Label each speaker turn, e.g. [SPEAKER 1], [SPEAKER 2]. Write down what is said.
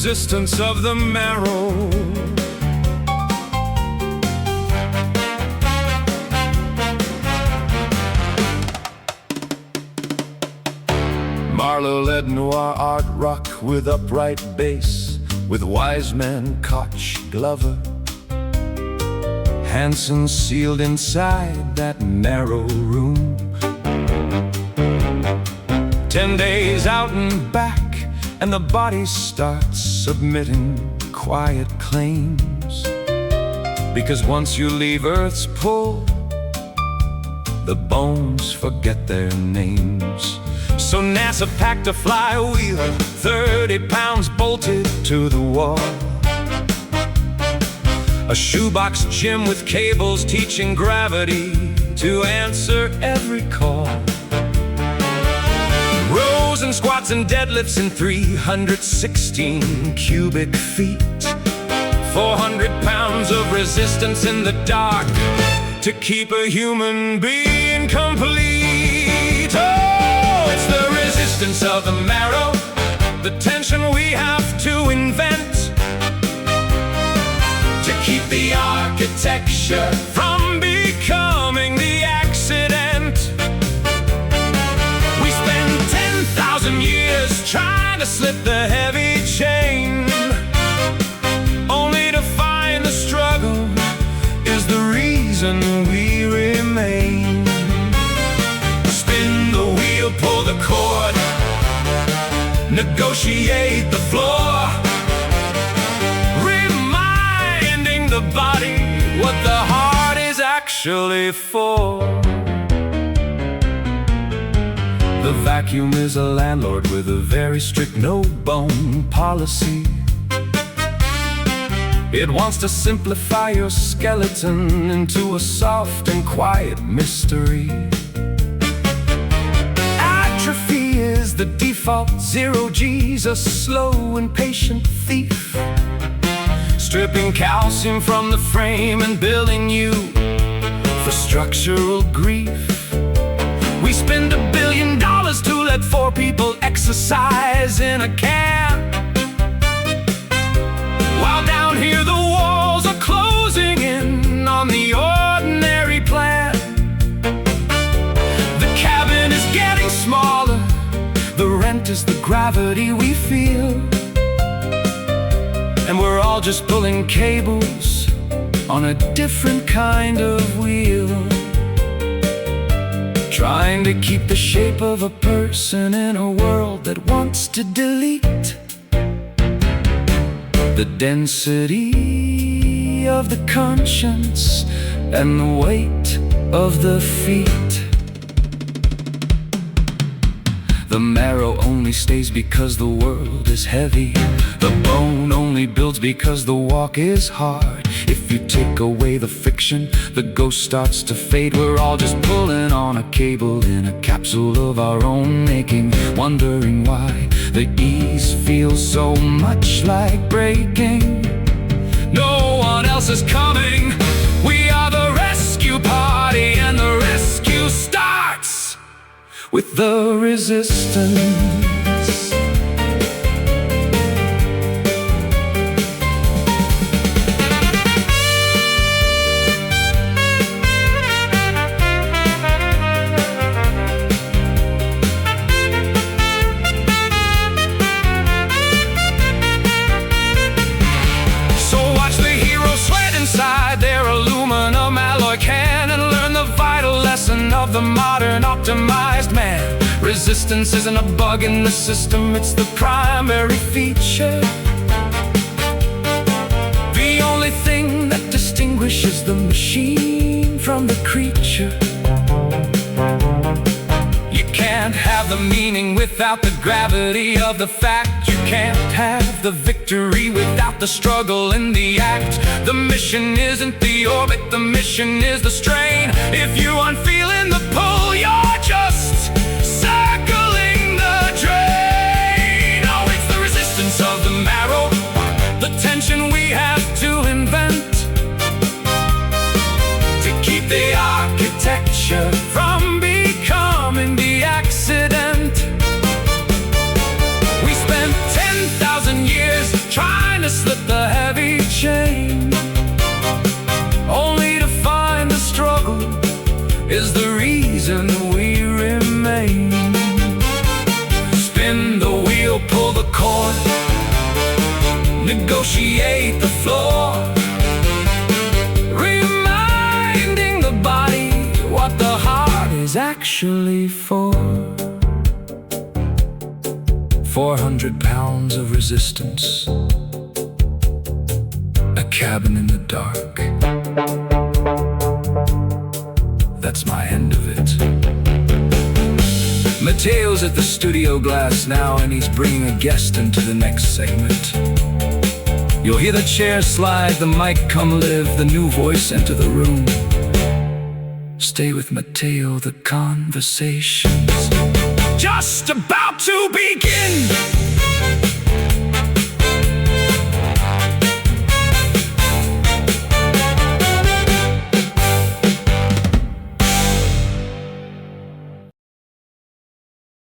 [SPEAKER 1] resistance of the marrow. Marlowe-led noir art rock with upright bass, with Wiseman, Koch, Glover, Hansen sealed inside that narrow room. 10 days out and back, and the body starts submitting quiet claims. Because once you leave Earth's pull, the bones forget their names. So NASA packed a flywheel, 30 pounds bolted to the wall. A shoebox gym with cables teaching gravity to answer every call. Rows and squats and deadlifts in 316 cubic feet. 400 pounds of resistance in the dark to keep a human being complete. Oh, it's the resistance of the marrow, the tension we have to invent to keep the architecture from becoming the accident. We spend 10,000 years trying to slip the heavy chain, only to find the struggle is the reason we remain. Spin the wheel, pull the cord, negotiate the floor, reminding the body what the heart is actually for. The vacuum is a landlord with a very strict no-bone policy. It wants to simplify your skeleton into a soft and quiet mystery. Atrophy is the default, 0 G's, a slow and patient thief, stripping calcium from the frame and billing you for structural grief. We spend $1 billion to let 4 people exercise in a camp, while down here the walls are closing in on the ordinary plan. The cabin is getting smaller, the rent is the gravity we feel, and we're all just pulling cables on a different kind of wheel, trying to keep the shape of a person in a world that wants to delete the density of the conscience and the weight of the feet. The marrow only stays because the world is heavy. The bone only builds because the walk is hard. If you take away the fiction, the ghost starts to fade. We're all just pulling on a cable in a capsule of our own making, wondering why the ease feels so much like breaking. No one else is coming. We are the rescue party, and the rescue starts with the resistance. Their aluminum alloy can, and learn the vital lesson of the modern optimized man. Resistance isn't a bug in the system, it's the primary feature. The only thing that distinguishes the machine from the creature. You can't have the meaning without the gravity of the fact. You can't have the victory without the struggle in the act. The mission isn't the orbit, the mission is the strain. If you aren't feeling the pull, you're just circling the drain. Oh, it's the resistance of the marrow, the tension we have to invent to keep the architecture from becoming the accident. We spent 10,000 years trying is actually for 400 pounds of resistance, a cabin in the dark. That's my end of it. Mateo's at the studio glass now, and he's bringing a guest into the next segment. You'll hear the chair slide, the mic come live, the new voice enter the room. Stay with Mateo, the conversation's just about to begin.